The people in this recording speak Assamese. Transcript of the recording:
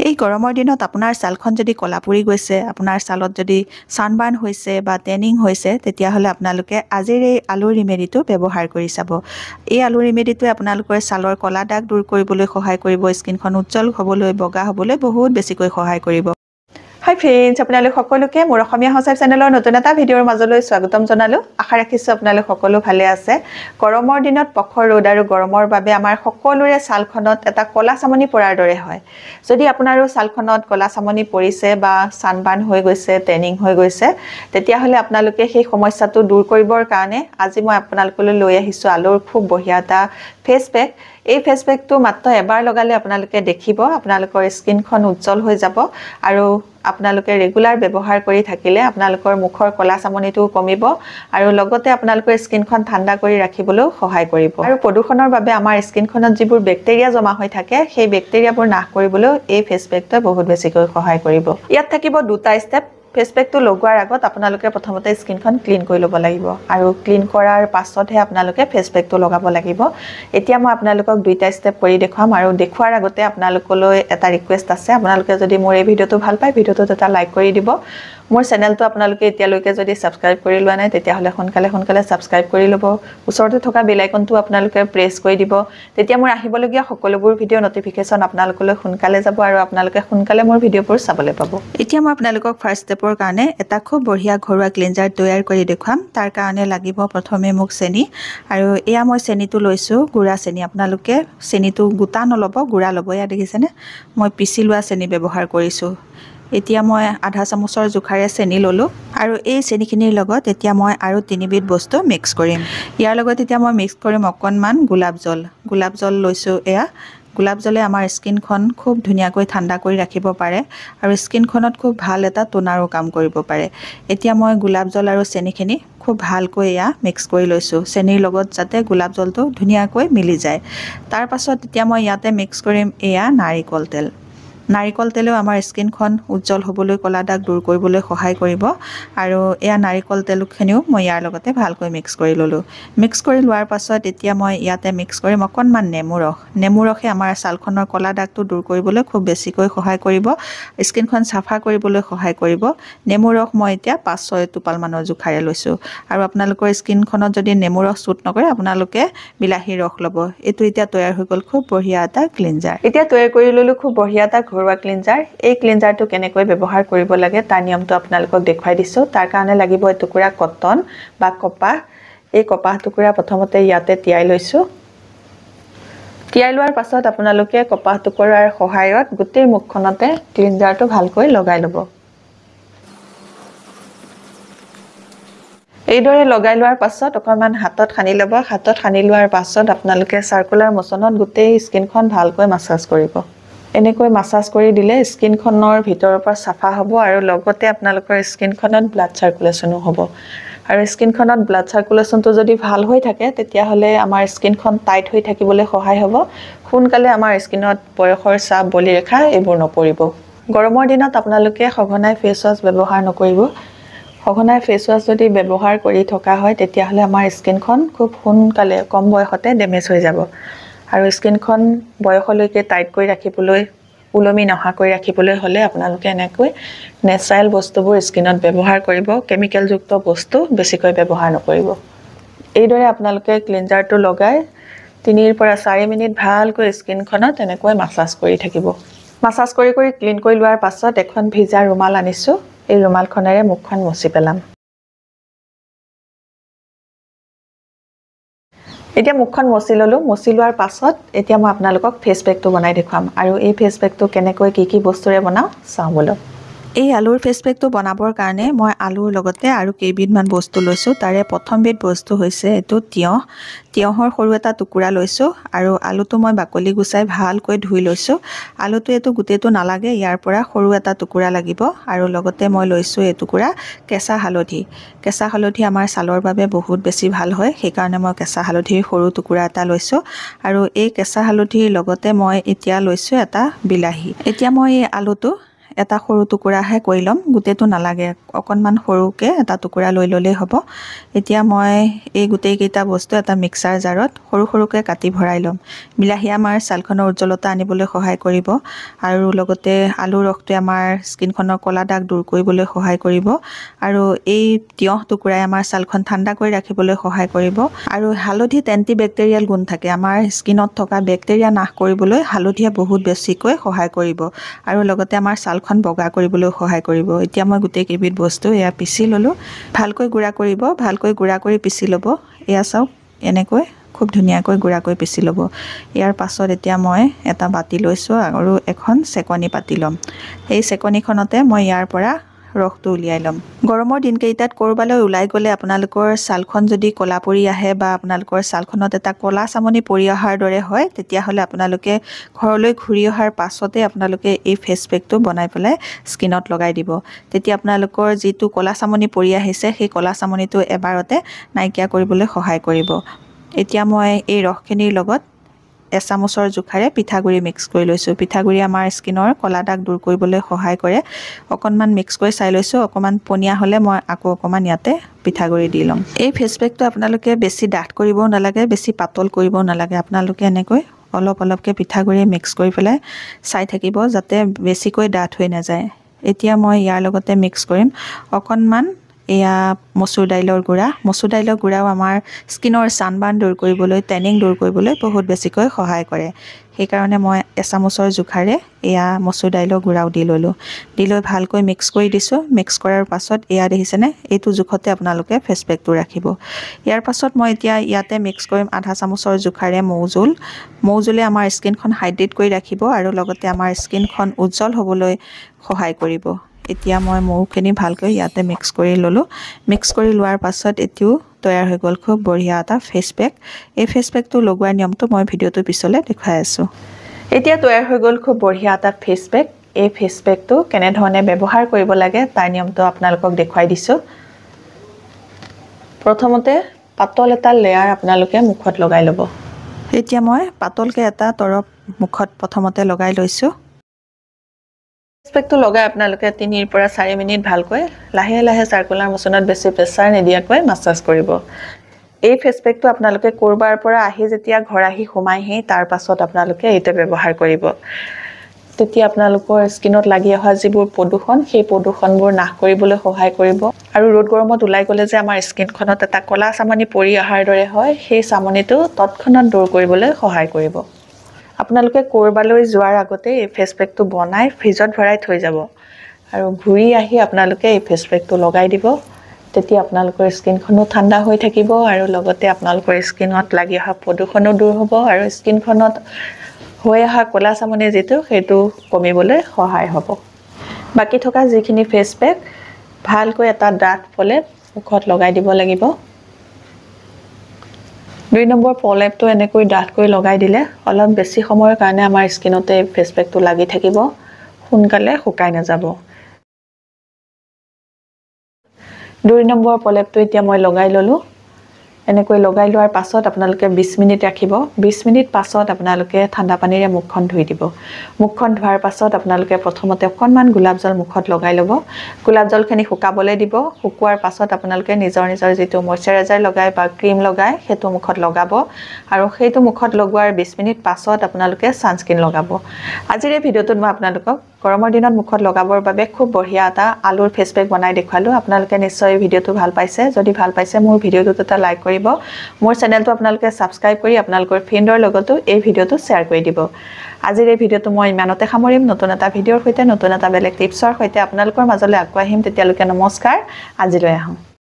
এই গৰমৰ দিনত আপোনাৰ ছালখন যদি ক'লা পৰি গৈছে, আপোনাৰ ছালত যদি ছানবাৰ্ণ হৈছে বা টেনিং হৈছে, তেতিয়াহ'লে আপোনালোকে আজিৰ এই আলু ৰিমেডিটো ব্যৱহাৰ কৰি চাব। এই আলু ৰিমেডিটোৱে আপোনালোকৰ ছালৰ ক'লা দাগ দূৰ কৰিবলৈ সহায় কৰিব, স্কিনখন উজ্জ্বল হ'বলৈ, বগা হ'বলৈ বহুত বেছিকৈ সহায় কৰিব। হাই ফ্ৰেণ্ডছ, আপোনালোক সকলোকে মোৰ অসমীয়া সঁচাই চেনেলৰ নতুন এটা ভিডিঅ'ৰ মাজলৈ স্বাগতম জনালোঁ। আশা ৰাখিছোঁ আপোনালোক সকলো ভালে আছে। গৰমৰ দিনত প্ৰখৰ ৰ'দ আৰু গৰমৰ বাবে আমাৰ সকলোৰে ছালখনত এটা ক'লা চামনি পৰাৰ দৰে হয়। যদি আপোনাৰো ছালখনত ক'লা চামনি পৰিছে বা ছানবাৰ্ণ হৈ গৈছে, টেনিং হৈ গৈছে, তেতিয়াহ'লে আপোনালোকে সেই সমস্যাটো দূৰ কৰিবৰ কাৰণে আজি মই আপোনালোকলৈ লৈ আহিছোঁ আলুৰ খুব বঢ়িয়া এটা ফেচ পেক। এই ফেচ পেকটো মাত্ৰ এবাৰ লগালে আপোনালোকে দেখিব আপোনালোকৰ স্কিনখন উজ্জ্বল হৈ যাব আৰু আপোনালোকে ৰেগুলাৰ ব্যৱহাৰ কৰি থাকিলে আপোনালোকৰ মুখৰ ক'লা চামনিটো কমিব আৰু লগতে আপোনালোকৰ স্কিনখন ঠাণ্ডা কৰি ৰাখিবলৈও সহায় কৰিব। আৰু প্ৰদূষণৰ বাবে আমাৰ স্কিনখনত যিবোৰ বেক্টেৰিয়া জমা হৈ থাকে, সেই বেক্টেৰিয়াবোৰ নাশ কৰিবলৈও এই ফেচ পেকটোৱে বহুত বেছিকৈ সহায় কৰিব। ইয়াত থাকিব দুটা ষ্টেপ। ফেচ পেকটো লগোৱাৰ আগত আপোনালোকে প্ৰথমতে স্কিনখন ক্লিন কৰি ল'ব লাগিব আৰু ক্লিন কৰাৰ পাছতহে আপোনালোকে ফেচ পেকটো লগাব লাগিব। এতিয়া মই আপোনালোকক দুইটা ষ্টেপ কৰি দেখুৱাম আৰু দেখুৱাৰ আগতে আপোনালোকলৈ এটা ৰিকুৱেষ্ট আছে। আপোনালোকে যদি মোৰ এই ভিডিঅ'টো ভাল পায়, ভিডিঅ'টোত এটা লাইক কৰি দিব। মোৰ চেনেলটো আপোনালোকে এতিয়ালৈকে যদি ছাবস্ক্ৰাইব কৰি লোৱা নাই, তেতিয়াহ'লে সোনকালে ছাবস্ক্ৰাইব কৰি ল'ব। ওচৰতে থকা বেল আইকনটো আপোনালোকে প্ৰেছ কৰি দিব। তেতিয়া মোৰ আহিবলগীয়া সকলোবোৰ ভিডিঅ' নটিফিকেশ্যন আপোনালোকলৈ সোনকালে যাব আৰু আপোনালোকে সোনকালে মোৰ ভিডিঅ'বোৰ চাবলৈ পাব। এতিয়া মই আপোনালোকক ফাৰ্ষ্ট ষ্টেপৰ কাৰণে এটা খুব বঢ়িয়া ঘৰুৱা ক্লিনজাৰ তৈয়াৰ কৰি দেখুৱাম। তাৰ কাৰণে লাগিব প্ৰথমে মোক চেনি, আৰু এয়া মই চেনিটো লৈছোঁ গুড়া চেনি। আপোনালোকে চেনিটো গোটা নল'ব, গুড়া ল'ব। এয়া দেখিছেনে, মই পিচি লোৱা চেনি ব্যৱহাৰ কৰিছোঁ। এতিয়া মই আধা চামুচৰ জোখাৰে চেনি ল'লোঁ আৰু এই চেনিখিনিৰ লগত এতিয়া মই আৰু 3 বিধ বস্তু মিক্স কৰিম। ইয়াৰ লগত এতিয়া মই মিক্স কৰিম অকণমান গোলাপ জল লৈছোঁ। এয়া গোলাপ জলে আমাৰ স্কিনখন খুব ধুনীয়াকৈ ঠাণ্ডা কৰি ৰাখিব পাৰে আৰু স্কিনখনত খুব ভাল এটা টোনাৰো কাম কৰিব পাৰে। এতিয়া মই গোলাপ জল আৰু চেনিখিনি খুব ভালকৈ এয়া মিক্স কৰি লৈছোঁ, চেনিৰ লগত যাতে গোলাপ জলটো ধুনীয়াকৈ মিলি যায়। তাৰ পাছত এতিয়া মই ইয়াতে মিক্স কৰিম এয়া নাৰিকল তেল। নাৰিকল তেলেও আমাৰ স্কিনখন উজ্জ্বল হ'বলৈ, ক'লা দাগ দূৰ কৰিবলৈ সহায় কৰিব আৰু এয়া নাৰিকল তেলখিনিও মই ইয়াৰ লগতে ভালকৈ মিক্স কৰি ল'লোঁ। মিক্স কৰি লোৱাৰ পাছত এতিয়া মই ইয়াতে মিক্স কৰিম অকণমান নেমু ৰস। নেমু ৰসে আমাৰ ছালখনৰ ক'লা দাগটো দূৰ কৰিবলৈ খুব বেছিকৈ সহায় কৰিব, স্কিনখন চাফা কৰিবলৈ সহায় কৰিব। নেমু ৰস মই এতিয়া 5-6 টোপালমানৰ জোখাৰে লৈছোঁ আৰু আপোনালোকৰ স্কিনখনত যদি নেমু ৰস শ্বুট নকৰে, আপোনালোকে বিলাহীৰ ৰস ল'ব। এইটো এতিয়া তৈয়াৰ হৈ গ'ল খুব বঢ়িয়া এটা ক্লিনজাৰ। এতিয়া তৈয়াৰ কৰি ল'লোঁ খুব বঢ়িয়া এটা ঘৰুৱা ক্লিনজাৰ। এই ক্লিনজাৰটো কেনেকৈ ব্যৱহাৰ কৰিব লাগে তাৰ নিয়মটো আপোনালোকক দেখুৱাই দিছোঁ। তাৰ কাৰণে লাগিব এটুকুৰা কটন বা কপাহ। এই কপাহ টুকুৰা প্ৰথমতে ইয়াতে তিয়াই লৈছোঁ। তিয়াই লোৱাৰ পাছত আপোনালোকে কপাহ টুকুৰাৰ সহায়ত গোটেই মুখখনতে ক্লিনজাৰটো ভালকৈ লগাই ল'ব। এইদৰে লগাই লোৱাৰ পাছত অকণমান হাতত সানি ল'ব। হাতত সানি লোৱাৰ পাছত আপোনালোকে চাৰ্কুলাৰ মোচনত গোটেই স্কিনখন ভালকৈ মাছাজ কৰিব। এনেকৈ মাছাজ কৰি দিলে স্কিনখনৰ ভিতৰৰ পৰা চাফা হ'ব আৰু লগতে আপোনালোকৰ স্কিনখনত ব্লাড চাৰ্কুলেশ্যনো হ'ব। আৰু স্কিনখনত ব্লাড চাৰ্কুলেশ্যনটো যদি ভাল হৈ থাকে, তেতিয়াহ'লে আমাৰ স্কিনখন টাইট হৈ থাকিবলৈ সহায় হ'ব। সোনকালে আমাৰ স্কিনত বয়সৰ ছাপ, বলিৰেখা এইবোৰ নপৰিব। গৰমৰ দিনত আপোনালোকে সঘনাই ফেচ ৱাছ ব্যৱহাৰ নকৰিব। সঘনাই ফেচ ৱাছ যদি ব্যৱহাৰ কৰি থকা হয়, তেতিয়াহ'লে আমাৰ স্কিনখন খুব সোনকালে কম বয়সতে ডেমেজ হৈ যাব। আৰু স্কিনখন বয়সলৈকে টাইট কৰি ৰাখিবলৈ, ওলমি নহাকৈ ৰাখিবলৈ হ'লে আপোনালোকে এনেকৈ নেচাৰেল বস্তুবোৰ স্কিনত ব্যৱহাৰ কৰিব। কেমিকেলযুক্ত বস্তু বেছিকৈ ব্যৱহাৰ নকৰিব। এইদৰে আপোনালোকে ক্লিনজাৰটো লগাই 3 পৰা 4 মিনিট ভালকৈ স্কিনখনত এনেকৈ মাছাজ কৰি থাকিব। মাছাজ কৰি ক্লিন কৰি লোৱাৰ পাছত এখন ভিজা ৰুমাল আনিছোঁ। এই ৰুমালখনেৰে মুখখন মচি পেলাম। এতিয়া মুখখন মচি ল'লোঁ। মচি লোৱাৰ পাছত এতিয়া মই আপোনালোকক ফেচ পেকটো বনাই দেখুৱাম আৰু এই ফেচ পেকটো কেনেকৈ কি বস্তুৰে বনাওঁ চাওঁ বলক। এই আলুৰ ফেচ পেকটো বনাবৰ কাৰণে মই আলুৰ লগতে আৰু কেইবিধমান বস্তু লৈছোঁ। তাৰে প্ৰথমবিধ বস্তু হৈছে এইটো তিয়ঁহ। তিয়ঁহৰ সৰু এটা টুকুৰা লৈছোঁ আৰু আলুটো মই বাকলি গুচাই ভালকৈ ধুই লৈছোঁ। আলুটো এইটো গোটেইটো নালাগে, ইয়াৰ পৰা সৰু এটা টুকুৰা লাগিব। আৰু লগতে মই লৈছোঁ এটুকুৰা কেঁচা হালধি। কেঁচা হালধি আমাৰ ছালৰ বাবে বহুত বেছি ভাল হয়, সেইকাৰণে মই কেঁচা হালধিৰ সৰু টুকুৰা এটা লৈছোঁ। আৰু এই কেঁচা হালধিৰ লগতে মই এতিয়া লৈছোঁ এটা বিলাহী। এতিয়া মই এই আলুটো এটা সৰু টুকুৰাহে কৰি ল'ম, গোটেইটো নালাগে, অকণমান সৰুকৈ এটা টুকুৰা লৈ ল'লেই হ'ব। এতিয়া মই এই গোটেইকেইটা বস্তু এটা মিক্সাৰ জাৰত সৰু সৰুকৈ কাটি ভৰাই ল'ম। বিলাহী আমাৰ ছালখনৰ উজ্জ্বলতা আনিবলৈ সহায় কৰিব আৰু লগতে আলুৰ ৰসটোৱে আমাৰ স্কিনখনৰ ক'লা দাগ দূৰ কৰিবলৈ সহায় কৰিব আৰু এই তিয়ঁহ টুকুৰাই আমাৰ ছালখন ঠাণ্ডা কৰি ৰাখিবলৈ সহায় কৰিব আৰু হালধিত এণ্টিবেক্টেৰিয়েল গুণ থাকে। আমাৰ স্কিনত থকা বেক্টেৰিয়া নাশ কৰিবলৈ হালধিয়ে বহুত বেছিকৈ সহায় কৰিব আৰু লগতে আমাৰ ছালখন বগা কৰিবলৈ সহায় কৰিব। এতিয়া মই গোটেই কেইবিধ বস্তু এয়া পিচি ল'লোঁ। ভালকৈ গুড়া কৰিব, ভালকৈ গুড়া কৰি পিচি ল'ব। এয়া চাওক, এনেকৈ খুব ধুনীয়াকৈ গুড়া কৰি পিচি ল'ব। ইয়াৰ পাছত এতিয়া মই এটা বাতি লৈছোঁ আৰু এখন চেকনি পাতি ল'ম। এই চেকনিখনতে মই ইয়াৰ পৰা ৰসটো উলিয়াই ল'ম। গৰমৰ দিনকেইটাত ক'ৰবালৈ ওলাই গ'লে আপোনালোকৰ ছালখন যদি ক'লা পৰি আহে বা আপোনালোকৰ ছালখনত এটা ক'লা চামনি পৰি অহাৰ দৰে হয়, তেতিয়াহ'লে আপোনালোকে ঘৰলৈ ঘূৰি অহাৰ পাছতে আপোনালোকে এই ফেচ পেকটো বনাই পেলাই স্কিনত লগাই দিব। তেতিয়া আপোনালোকৰ যিটো ক'লা চামনি পৰি আহিছে, সেই ক'লা চামনিটো এবাৰতে নাইকিয়া কৰিবলৈ সহায় কৰিব। এতিয়া মই এই ৰসখিনিৰ লগত এচামুচৰ জোখাৰে পিঠাগুড়ি মিক্স কৰি লৈছোঁ। পিঠাগুড়ি আমাৰ স্কিনৰ ক'লা দাগ দূৰ কৰিবলৈ সহায় কৰে। অকণমান মিক্স কৰি চাই লৈছোঁ, অকণমান পনীয়া হ'লে মই আকৌ অকণমান ইয়াতে পিঠাগুড়ি দি ল'ম। এই ফেচ পেকটো আপোনালোকে বেছি ডাঠ কৰিবও নালাগে, বেছি পাতল কৰিবও নালাগে। আপোনালোকে এনেকৈ অলপ অলপকৈ পিঠাগুড়ি মিক্স কৰি পেলাই চাই থাকিব যাতে বেছিকৈ ডাঠ হৈ নাযায়। এতিয়া মই ইয়াৰ লগতে মিক্স কৰিম অকণমান এয়া মচুৰ দাইলৰ গুড়া। মচুৰ দাইলৰ গুড়াও আমাৰ স্কিনৰ ছানবাৰ্ণ দূৰ কৰিবলৈ, টেনিং দূৰ কৰিবলৈ বহুত বেছিকৈ সহায় কৰে। সেইকাৰণে মই এচামুচৰ জোখাৰে এয়া মচুৰ দাইলৰ গুড়াও দি ল'লোঁ। দি লৈ ভালকৈ মিক্স কৰি দিছোঁ। মিক্স কৰাৰ পাছত এয়া দেখিছেনে, এইটো জোখতে আপোনালোকে ফেচ পেকটো ৰাখিব। ইয়াৰ পাছত মই এতিয়া ইয়াতে মিক্স কৰিম আধা চামুচৰ জোখাৰে মৌজোল। মৌজোলে আমাৰ স্কিনখন হাইড্ৰেট কৰি ৰাখিব আৰু লগতে আমাৰ স্কিনখন উজ্জ্বল হ'বলৈ সহায় কৰিব। এতিয়া মই মৌখিনি ভালকৈ ইয়াতে মিক্স কৰি ল'লোঁ। মিক্স কৰি লোৱাৰ পাছত এইটো তৈয়াৰ হৈ গ'ল খুব বঢ়িয়া এটা ফেচ পেক। এই ফেচ পেকটো লগোৱাৰ নিয়মটো মই ভিডিঅ'টোৰ পিছলৈ দেখুৱাই আছোঁ। এতিয়া তৈয়াৰ হৈ গ'ল খুব বঢ়িয়া এটা ফেচ পেক। এই ফেচ পেকটো কেনেধৰণে ব্যৱহাৰ কৰিব লাগে তাৰ নিয়মটো আপোনালোকক দেখুৱাই দিছোঁ। প্ৰথমতে পাতল এটা লেয়াৰ আপোনালোকে মুখত লগাই ল'ব। এতিয়া মই পাতলকৈ এটা তৰপ মুখত প্ৰথমতে লগাই লৈছোঁ। ফেচ পেকটো লগাই আপোনালোকে 3 পৰা 4 মিনিট ভালকৈ লাহে লাহে চাৰ্কুলাৰ মোচনত বেছি প্ৰেছাৰ নিদিয়াকৈ মাছাজ কৰিব। এই ফেচ পেকটো আপোনালোকে ক'ৰবাৰ পৰা আহি যেতিয়া ঘৰ আহি সোমাইহি, তাৰ পাছত আপোনালোকে এইটো ব্যৱহাৰ কৰিব। তেতিয়া আপোনালোকৰ স্কিনত লাগি অহা যিবোৰ প্ৰদূষণ, সেই প্ৰদূষণবোৰ নাশ কৰিবলৈ সহায় কৰিব আৰু ৰ'দ গৰমত ওলাই গ'লে যে আমাৰ স্কিনখনত এটা ক'লা চামনি পৰি অহাৰ দৰে হয়, সেই চামনিটো তৎক্ষণাত দূৰ কৰিবলৈ সহায় কৰিব। আপোনালোকে ক'ৰবালৈ যোৱাৰ আগতে এই ফেচ পেকটো বনাই ফ্ৰিজত ভৰাই থৈ যাব আৰু ঘূৰি আহি আপোনালোকে এই ফেচ পেকটো লগাই দিব। তেতিয়া আপোনালোকৰ স্কিনখনো ঠাণ্ডা হৈ থাকিব আৰু লগতে আপোনালোকৰ স্কিনত লাগি অহা প্ৰদূষণো দূৰ হ'ব আৰু স্কিনখনত হৈ অহা ক'লা চামনি যিটো, সেইটো কমিবলৈ সহায় হ'ব। বাকী থকা যিখিনি ফেচ পেক ভালকৈ এটা ডাঠ প্ৰলেপ মুখত লগাই দিব লাগিব। 2 নম্বৰ প্ৰলেপটো এনেকৈ ডাঠকৈ লগাই দিলে অলপ বেছি সময়ৰ কাৰণে আমাৰ স্কিনতে ফেচ পেকটো লাগি থাকিব, সোনকালে শুকাই নাযাব। 2 নম্বৰ প্ৰলেপটো এতিয়া মই লগাই ল'লোঁ। এনেকৈ লগাই লোৱাৰ পাছত আপোনালোকে 20 মিনিট ৰাখিব। 20 মিনিট পাছত আপোনালোকে ঠাণ্ডা পানীৰে মুখখন ধুই দিব। মুখখন ধোৱাৰ পাছত আপোনালোকে প্ৰথমতে অকণমান গোলাপ জল মুখত লগাই ল'ব। গোলাপ জলখিনি শুকাবলৈ দিব। শুকোৱাৰ পাছত আপোনালোকে নিজৰ যিটো মইশ্চাৰাইজাৰ লগাই বা ক্ৰীম লগাই সেইটো মুখত লগাব আৰু সেইটো মুখত লগোৱাৰ 20 মিনিট পাছত আপোনালোকে ছানস্ক্ৰীন লগাব। আজিৰ এই ভিডিঅ'টোত মই আপোনালোকক গৰমৰ দিনত মুখত লগাবৰ বাবে খুব বঢ়িয়া এটা আলুৰ ফেচ পেক বনাই দেখুৱালোঁ। আপোনালোকে নিশ্চয় এই ভিডিঅ'টো ভাল পাইছে। যদি ভাল পাইছে মোৰ ভিডিঅ'টোত এটা লাইক কৰিব। মোৰ চেনেলটো আপোনালোকে ছাবস্ক্ৰাইব কৰি আপোনালোকৰ ফ্ৰেণ্ডৰ লগতো এই ভিডিঅ'টো শ্বেয়াৰ কৰি দিব। আজিৰ এই ভিডিঅ'টো মই ইমানতে সামৰিম। নতুন এটা ভিডিঅ'ৰ সৈতে, নতুন এটা বেলেগ টিপছৰ সৈতে আপোনালোকৰ মাজলৈ আকৌ আহিম। তেতিয়ালৈকে নমস্কাৰ, আজিলৈ আহোঁ।